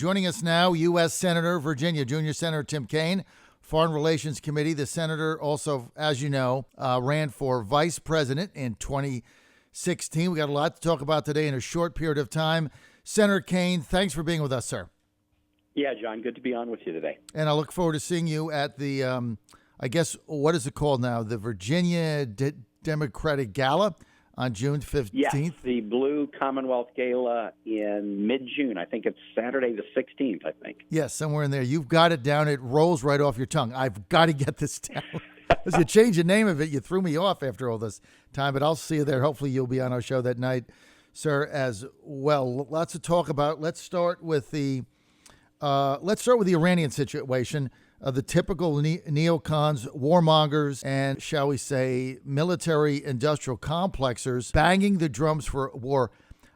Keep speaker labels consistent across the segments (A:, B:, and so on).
A: Joining us now, U.S. Senator, Virginia Junior Senator Tim Kaine, Foreign Relations Committee. The senator also, as you know, ran for vice president in 2016. We got a lot to talk about today in a short period of time. Senator Kaine, thanks for being with us, sir.
B: Yeah, John, good to be on with you today.
A: And I look forward to seeing you at the, I guess, what is it called now? The Virginia Democratic Gala on June 15th?
B: Yes, the Blue Commonwealth Gala in mid-June. I think it's Saturday the 16th, I think.
A: Yes, somewhere in there. You've got it down. It rolls right off your tongue. I've got to get this down. As you change the name of it, you threw me off after all this time, but I'll see you there. Hopefully you'll be on our show that night, sir, as well. Lots to talk about. Let's start with the Iranian situation. The typical neocons, warmongers, and, shall we say, military-industrial complexers banging the drums for war.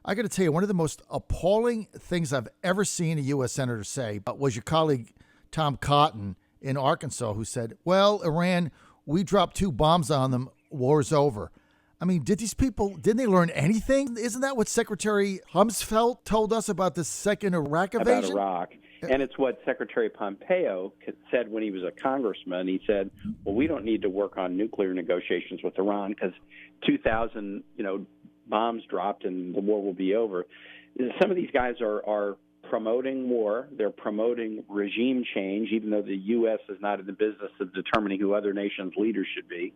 A: I got to tell you, one of the most appalling things I've ever seen a U.S. senator say was your colleague Tom Cotton in Arkansas, who said, well, Iran, we dropped 2 bombs on them, war's over. I mean, didn't they learn anything? Isn't that what Secretary Rumsfeld told us about the second Iraq invasion?
B: About Iraq. And it's what Secretary Pompeo said when he was a congressman. He said, well, we don't need to work on nuclear negotiations with Iran because 2,000, bombs dropped and the war will be over. Some of these guys are promoting war. They're promoting regime change, even though the U.S. is not in the business of determining who other nations' leaders should be.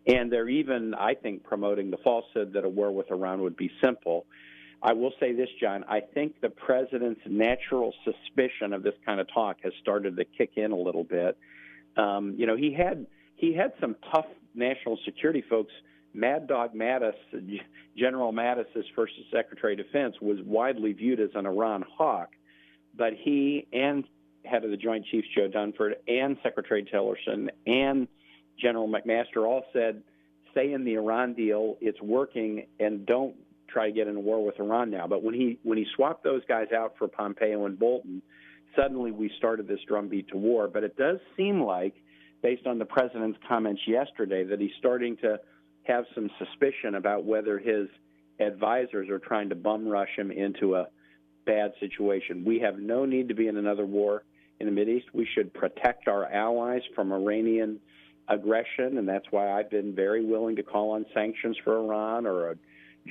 B: And they're even, I think, promoting the falsehood that a war with Iran would be simple. I will say this, John. I think the president's natural suspicion of this kind of talk has started to kick in a little bit. He had some tough national security folks. Mad Dog Mattis, General Mattis, as first Secretary of Defense, was widely viewed as an Iran hawk. But he and head of the Joint Chiefs, Joe Dunford, and Secretary Tillerson and General McMaster all said, stay in the Iran deal. It's working, and don't try to get in a war with Iran now. But when he swapped those guys out for Pompeo and Bolton, suddenly we started this drumbeat to war. But it does seem like, based on the president's comments yesterday, that he's starting to have some suspicion about whether his advisors are trying to bum rush him into a bad situation. We have no need to be in another war in the Mideast. We should protect our allies from Iranian aggression, and that's why I've been very willing to call on sanctions for Iran or a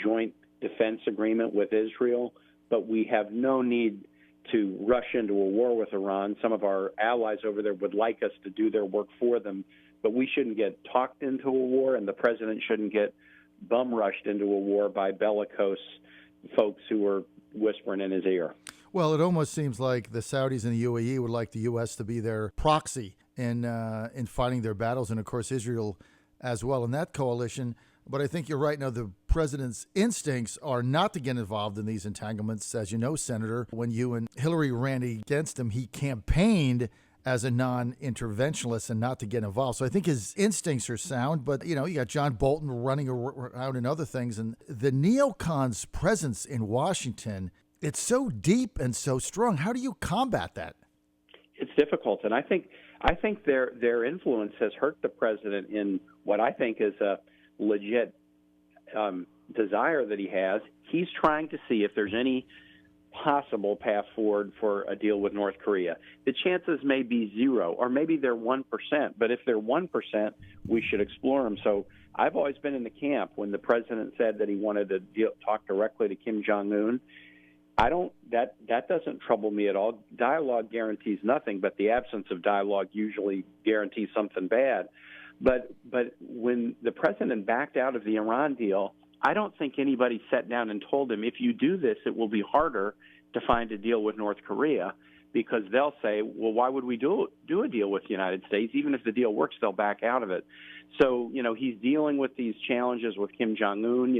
B: joint defense agreement with Israel. But we have no need to rush into a war with Iran. Some of our allies over there would like us to do their work for them, but we shouldn't get talked into a war, and the president shouldn't get bum-rushed into a war by bellicose folks who are whispering in his ear.
A: Well, it almost seems like the Saudis and the UAE would like the U.S. to be their proxy in fighting their battles, and, of course, Israel as well in that coalition. But I think you're right. Now, the president's instincts are not to get involved in these entanglements. As you know, Senator, when you and Hillary ran against him, he campaigned as a non-interventionalist and not to get involved. So I think his instincts are sound, but, you got John Bolton running around and other things. And the neocons' presence in Washington, it's so deep and so strong. How do you combat that?
B: It's difficult. And I think their influence has hurt the president in what I think is a legit desire that he has. He's trying to see if there's any possible path forward for a deal with North Korea. The chances may be 0, or maybe they're 1%, but if they're 1%, we should explore them. So I've always been in the camp when the president said that he wanted to talk directly to Kim Jong-un. That doesn't trouble me at all. Dialogue guarantees nothing, but the absence of dialogue usually guarantees something bad. But when the president backed out of the Iran deal, I don't think anybody sat down and told him, if you do this, it will be harder to find a deal with North Korea, because they'll say, well, why would we do a deal with the United States? Even if the deal works, they'll back out of it. So, he's dealing with these challenges with Kim Jong-un.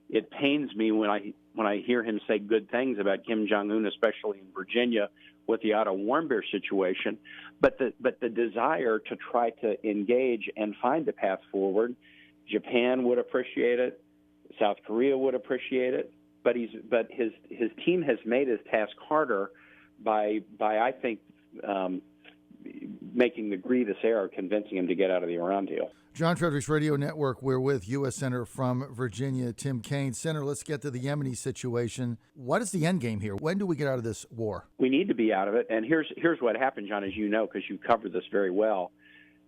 B: It pains me when I hear him say good things about Kim Jong-un, especially in Virginia with the Otto Warmbier situation. But the desire to try to engage and find a path forward, Japan would appreciate it. South Korea would appreciate it, but his team has made his task harder by I think making the grievous error of convincing him to get out of the Iran deal.
A: John Fredericks Radio Network. We're with U.S. Senator from Virginia, Tim Kaine. Senator, let's get to the Yemeni situation. What is the end game here? When do we get out of this war?
B: We need to be out of it, and here's what happened, John, as you know, because you covered this very well.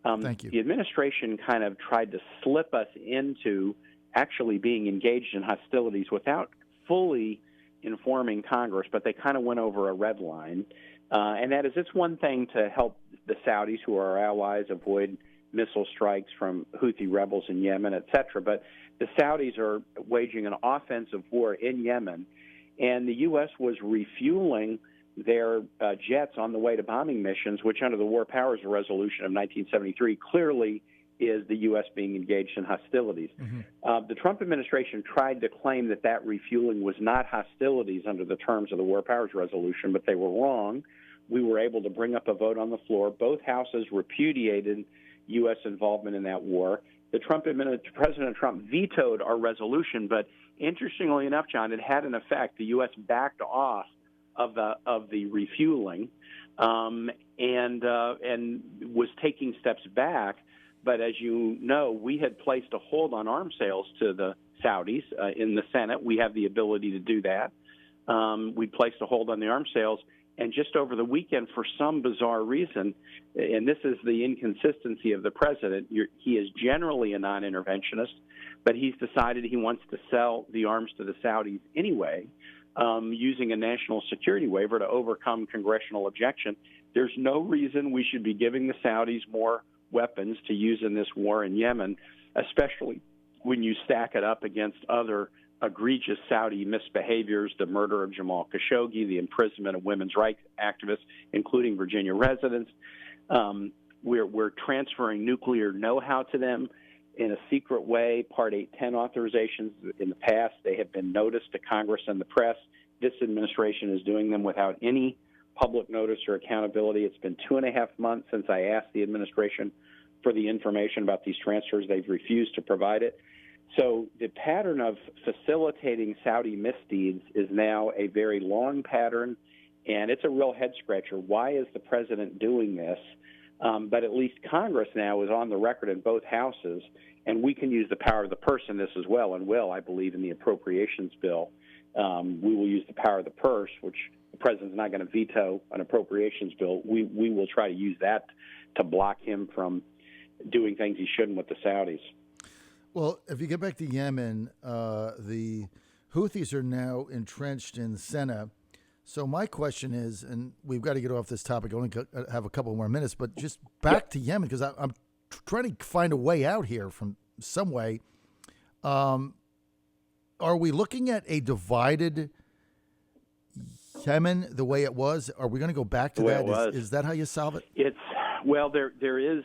A: Thank you.
B: The administration kind of tried to slip us into actually being engaged in hostilities without fully informing Congress, but they kind of went over a red line, and that is it's one thing to help the Saudis, who are our allies, avoid missile strikes from Houthi rebels in Yemen, et cetera. But the Saudis are waging an offensive war in Yemen, and the U.S. was refueling their jets on the way to bombing missions, which under the War Powers Resolution of 1973 clearly is the U.S. being engaged in hostilities. Mm-hmm. The Trump administration tried to claim that refueling was not hostilities under the terms of the War Powers Resolution, but they were wrong. We were able to bring up a vote on the floor. Both houses repudiated U.S. involvement in that war. President Trump vetoed our resolution, but interestingly enough, John, it had an effect. The U.S. backed off of the refueling and was taking steps back. But as you know, we had placed a hold on arms sales to the Saudis in the Senate. We have the ability to do that. We placed a hold on the arms sales. And just over the weekend, for some bizarre reason, and this is the inconsistency of the president, he is generally a non-interventionist, but he's decided he wants to sell the arms to the Saudis anyway, using a national security waiver to overcome congressional objection. There's no reason we should be giving the Saudis more weapons to use in this war in Yemen, especially when you stack it up against other egregious Saudi misbehaviors, the murder of Jamal Khashoggi, the imprisonment of women's rights activists, including Virginia residents. We're transferring nuclear know-how to them in a secret way. Part 810 authorizations in the past, they have been noticed to Congress and the press. This administration is doing them without any public notice or accountability. It's been 2.5 months since I asked the administration for the information about these transfers. They've refused to provide it. So the pattern of facilitating Saudi misdeeds is now a very long pattern, and it's a real head-scratcher. Why is the president doing this? But at least Congress now is on the record in both houses, and we can use the power of the purse in this as well, and will, I believe, in the appropriations bill. We will use the power of the purse, which the president's not going to veto an appropriations bill. We will try to use that to block him from doing things he shouldn't with the Saudis.
A: Well, if you get back to Yemen, the Houthis are now entrenched in Sana'a. So my question is, and we've got to get off this topic, I only have a couple more minutes, but just back to Yemen, because I'm trying to find a way out here from some way. Are we looking at a divided Yemen the way it was? Are we going to go back to that? Is that how you solve it?
B: There is,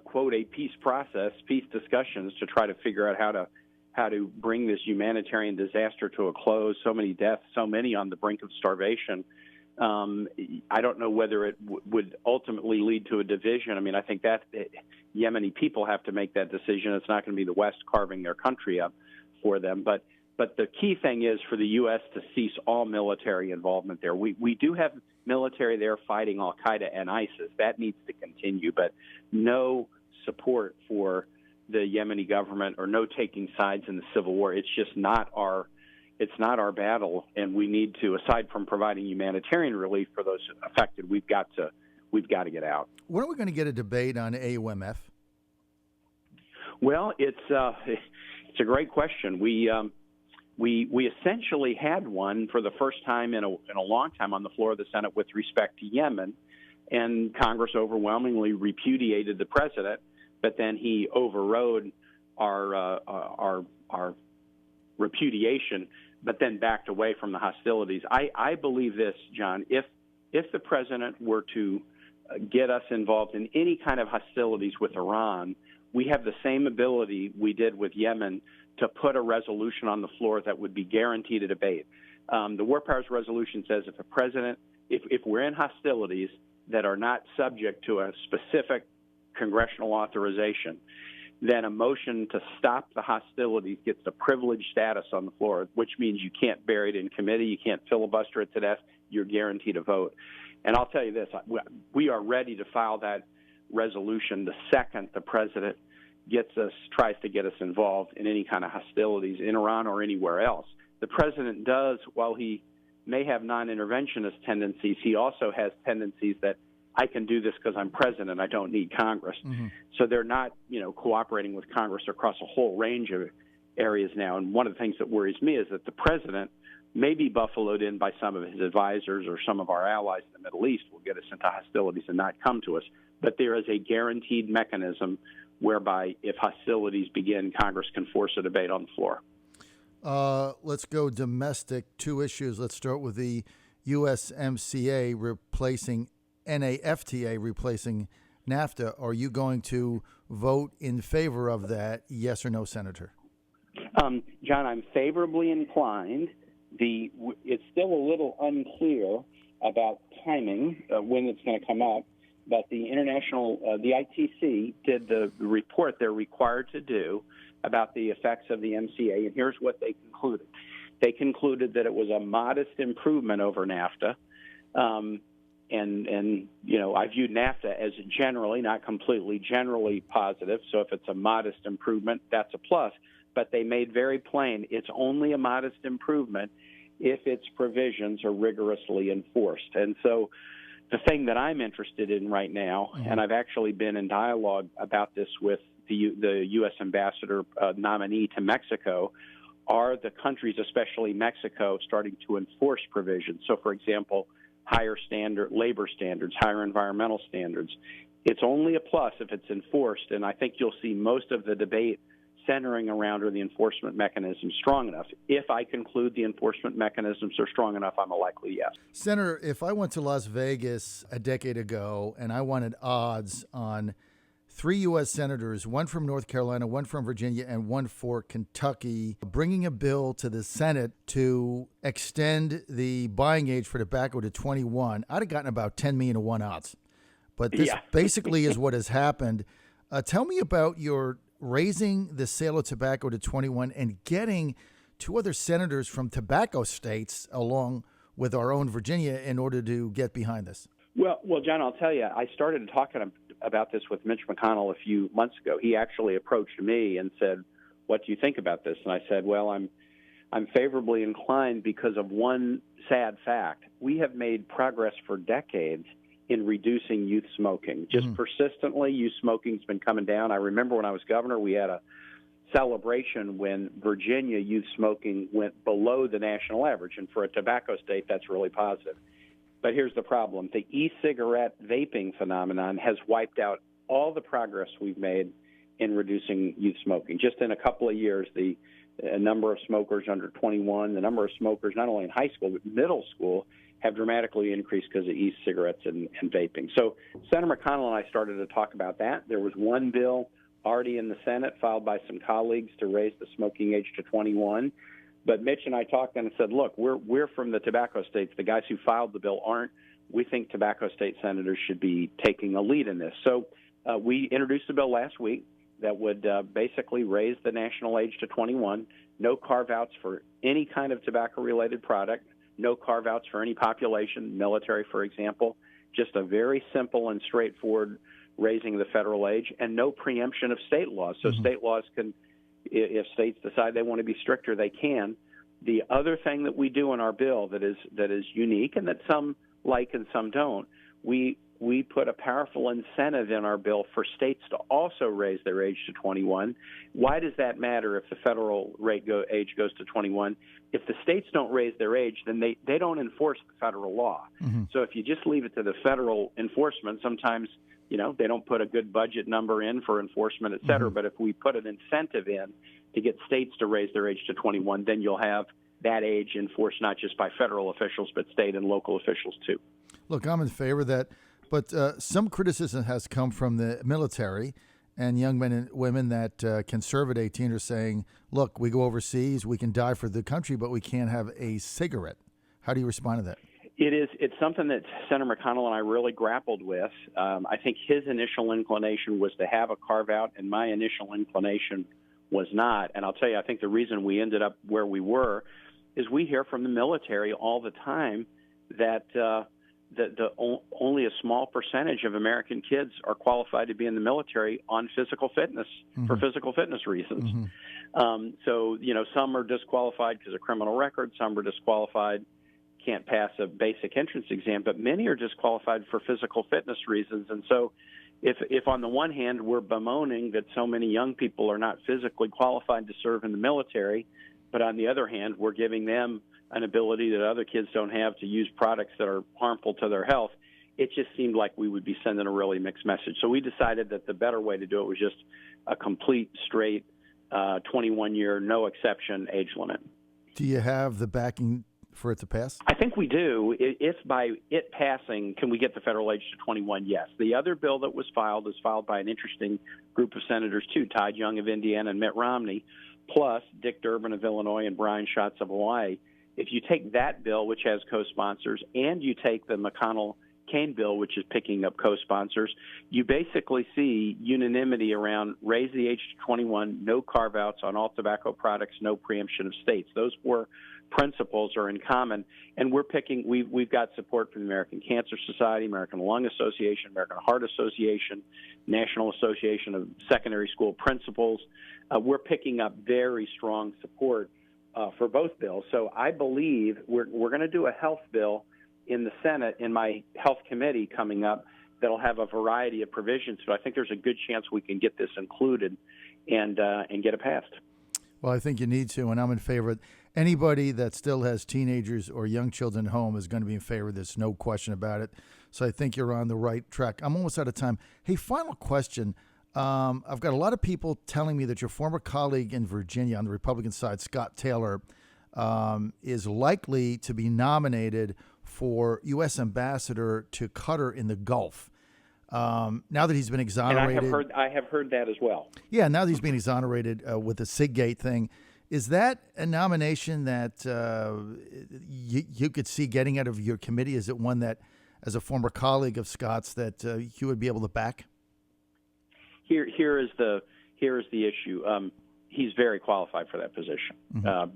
B: quote, a peace process, peace discussions to try to figure out how to bring this humanitarian disaster to a close. So many deaths, so many on the brink of starvation. I don't know whether it would ultimately lead to a division. I mean, I think that Yemeni people have to make that decision. It's not going to be the West carving their country up for them. But the key thing is for the U.S. to cease all military involvement there. We do have military there fighting al-Qaeda and ISIS. That needs to continue, but no support for the Yemeni government or no taking sides in the civil war. It's just not our battle, and we need to, aside from providing humanitarian relief for those affected, we've got to get out.
A: When are we going to get a debate on AUMF?
B: Well, it's a great question. We essentially had one for the first time in a long time on the floor of the Senate with respect to Yemen, and Congress overwhelmingly repudiated the president, but then he overrode our repudiation, but then backed away from the hostilities. I believe this, John, if the president were to get us involved in any kind of hostilities with Iran, we have the same ability we did with Yemen to put a resolution on the floor that would be guaranteed a debate. The War Powers Resolution says if we're in hostilities that are not subject to a specific congressional authorization, then a motion to stop the hostilities gets the privileged status on the floor, which means you can't bury it in committee, you can't filibuster it to death, you're guaranteed a vote. And I'll tell you this, we are ready to file that resolution the second the president tries to get us involved in any kind of hostilities in Iran or anywhere else. The president does, while he may have non-interventionist tendencies, he also has tendencies that I can do this because I'm president, I don't need Congress. Mm-hmm. So they're not, cooperating with Congress across a whole range of areas now. And one of the things that worries me is that the president may be buffaloed in by some of his advisors or some of our allies in the Middle East will get us into hostilities and not come to us. But there is a guaranteed mechanism whereby if hostilities begin, Congress can force a debate on the floor.
A: Let's go domestic. Two issues. Let's start with the USMCA replacing NAFTA, replacing NAFTA. Are you going to vote in favor of that, yes or no, Senator?
B: John, I'm favorably inclined. It's still a little unclear about timing, when it's going to come up. But the ITC did the report they're required to do about the effects of the MCA, and here's what they concluded. They concluded that it was a modest improvement over NAFTA, and I viewed NAFTA as generally, not completely, generally positive. So if it's a modest improvement, that's a plus. But they made very plain it's only a modest improvement if its provisions are rigorously enforced. And so the thing that I'm interested in right now, and I've actually been in dialogue about this with the U.S. ambassador nominee to Mexico, are the countries, especially Mexico, starting to enforce provisions. So, for example, higher labor standards, higher environmental standards. It's only a plus if it's enforced, and I think you'll see most of the debate centering around are the enforcement mechanisms strong enough. If I conclude the enforcement mechanisms are strong enough, I'm a likely yes.
A: Senator, if I went to Las Vegas a decade ago and I wanted odds on 3 U.S. senators, one from North Carolina, one from Virginia, and one for Kentucky, bringing a bill to the Senate to extend the buying age for tobacco to 21, I'd have gotten about 10 million to 1 odds. But this basically is what has happened. Tell me about your raising the sale of tobacco to 21 and getting 2 other senators from tobacco states along with our own Virginia in order to get behind this.
B: Well, John, I'll tell you, I started talking about this with Mitch McConnell a few months ago. He actually approached me and said, "What do you think about this?" And I said, "Well, I'm favorably inclined because of one sad fact. We have made progress for decades in reducing youth smoking. Just persistently, youth smoking's been coming down. I remember when I was governor, we had a celebration when Virginia youth smoking went below the national average, and for a tobacco state, that's really positive. But here's the problem. The e-cigarette vaping phenomenon has wiped out all the progress we've made in reducing youth smoking. Just in a couple of years, the number of smokers under 21, the number of smokers not only in high school but middle school have dramatically increased because of e-cigarettes and vaping. So Senator McConnell and I started to talk about that. There was one bill already in the Senate filed by some colleagues to raise the smoking age to 21. But Mitch and I talked and said, look, we're from the tobacco states. The guys who filed the bill aren't. We think tobacco state senators should be taking a lead in this. So we introduced a bill last week that would basically raise the national age to 21, no carve-outs for any kind of tobacco-related product, no carve-outs for any population, military, for example, just a very simple and straightforward raising the federal age, and no preemption of state laws. So state laws can, if states decide they want to be stricter, they can. The other thing that we do in our bill that is unique and that some like and some don't, we put a powerful incentive in our bill for states to also raise their age to 21. Why does that matter if the federal age goes to 21? If the states don't raise their age, then they don't enforce the federal law. So if you just leave it to the federal enforcement, sometimes they don't put a good budget number in for enforcement, et cetera. But if we put an incentive in to get states to raise their age to 21, then you'll have that age enforced not just by federal officials, but state and local officials too.
A: Look, I'm in favor of that. But some criticism has come from the military and young men and women that can serve at 18 are saying, look, we go overseas, we can die for the country, but we can't have a cigarette. How do you respond to that?
B: It's something that Senator McConnell and I really grappled with. I think his initial inclination was to have a carve-out, and my initial inclination was not. And I'll tell you, I think the reason we ended up where we were is we hear from the military all the time that only a small percentage of American kids are qualified to be in the military on physical fitness for physical fitness reasons. So, some are disqualified because of criminal record. Some are disqualified, can't pass a basic entrance exam, but many are disqualified for physical fitness reasons. And so if on the one hand we're bemoaning that so many young people are not physically qualified to serve in the military, but on the other hand, we're giving them an ability that other kids don't have to use products that are harmful to their health, it just seemed like we would be sending a really mixed message. So we decided that the better way to do it was just a complete, straight, 21-year, no exception age limit. Do
A: you have the backing for it to pass?
B: I think we do. If by it passing, can we get the federal age to 21? Yes. The other bill that was filed by an interesting group of senators, too, Todd Young of Indiana and Mitt Romney, plus Dick Durbin of Illinois and Brian Schatz of Hawaii. If you take that bill, which has co-sponsors, and you take the McConnell-Kaine bill, which is picking up co-sponsors, you basically see unanimity around raise the age to 21, no carve-outs on all tobacco products, no preemption of states. Those four principles are in common, and we've got support from the American Cancer Society, American Lung Association, American Heart Association, National Association of Secondary School Principals. We're picking up very strong support for both bills. So I believe we're going to do a health bill in the Senate in my health committee coming up that'll have a variety of provisions. So I think there's a good chance we can get this included and get it passed.
A: Well, I think you need to, and I'm in favor of it. Anybody that still has teenagers or young children at home is going to be in favor of this, no question about it. So I think you're on the right track. I'm almost out of time. Hey, final question. I've got a lot of people telling me that your former colleague in Virginia on the Republican side, Scott Taylor, is likely to be nominated for U.S. ambassador to Qatar in the Gulf. Now that he's been exonerated.
B: And I have heard that as well.
A: Yeah, now that he's been exonerated with the Siggate thing. Is that a nomination that you could see getting out of your committee? Is it one that, as a former colleague of Scott's, that you would be able to back?
B: Here is the issue. He's very qualified for that position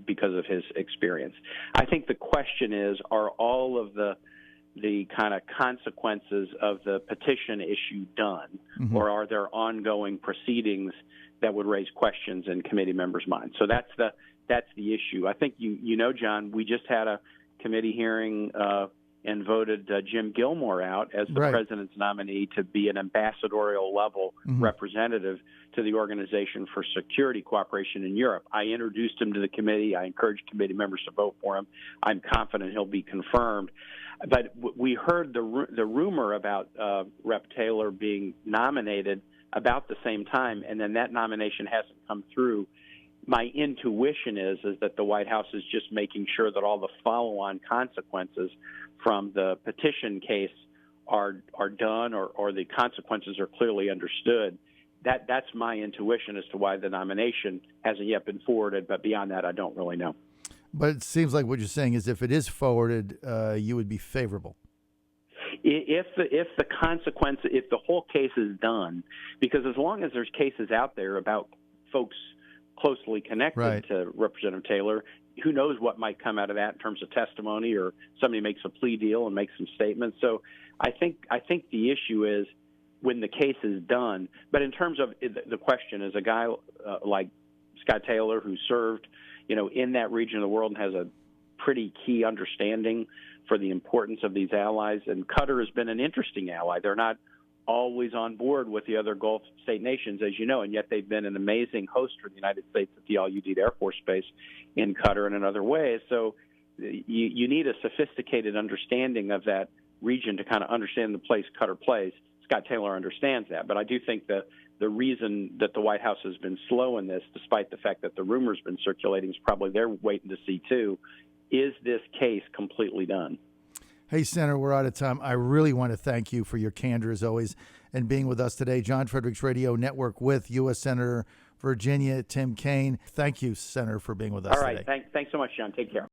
B: because of his experience. I think the question is, are all of the kind of consequences of the petition issue done, or are there ongoing proceedings that would raise questions in committee members' minds? So that's the issue. I think you know, John, we just had a committee hearing and voted Jim Gilmore out as the president's nominee to be an ambassadorial level representative to the Organization for Security Cooperation in Europe. I introduced him to the committee. I encouraged committee members to vote for him. I'm confident he'll be confirmed. But we heard the rumor about Rep. Taylor being nominated about the same time, and then that nomination hasn't come through. My intuition is that the White House is just making sure that all the follow-on consequences from the petition case are done, or the consequences are clearly understood. That's my intuition as to why the nomination hasn't yet been forwarded, but beyond that, I don't really know.
A: But it seems like what you're saying is if it is forwarded, you would be favorable.
B: If the consequence, if the whole case is done, because as long as there's cases out there about folks closely connected to Representative Taylor, who knows what might come out of that in terms of testimony, or somebody makes a plea deal and makes some statements. So I think the issue is when the case is done. But in terms of the question, is a guy like Scott Taylor, who served, in that region of the world and has a pretty key understanding for the importance of these allies. And Qatar has been an interesting ally. They're not always on board with the other Gulf state nations, as you know, and yet they've been an amazing host for the United States at the Al-Udeid Air Force Base in Qatar and in other ways. So you need a sophisticated understanding of that region to kind of understand the place Qatar plays. Scott Taylor understands that, but I do think that the reason that the White House has been slow in this, despite the fact that the rumor's been circulating, is probably they're waiting to see, too, is this case completely done?
A: Hey, Senator, we're out of time. I really want to thank you for your candor, as always, and being with us today. John Fredericks Radio Network with U.S. Senator Virginia Tim Kaine. Thank you, Senator, for being with us today.
B: All right. Thanks so much, John. Take care.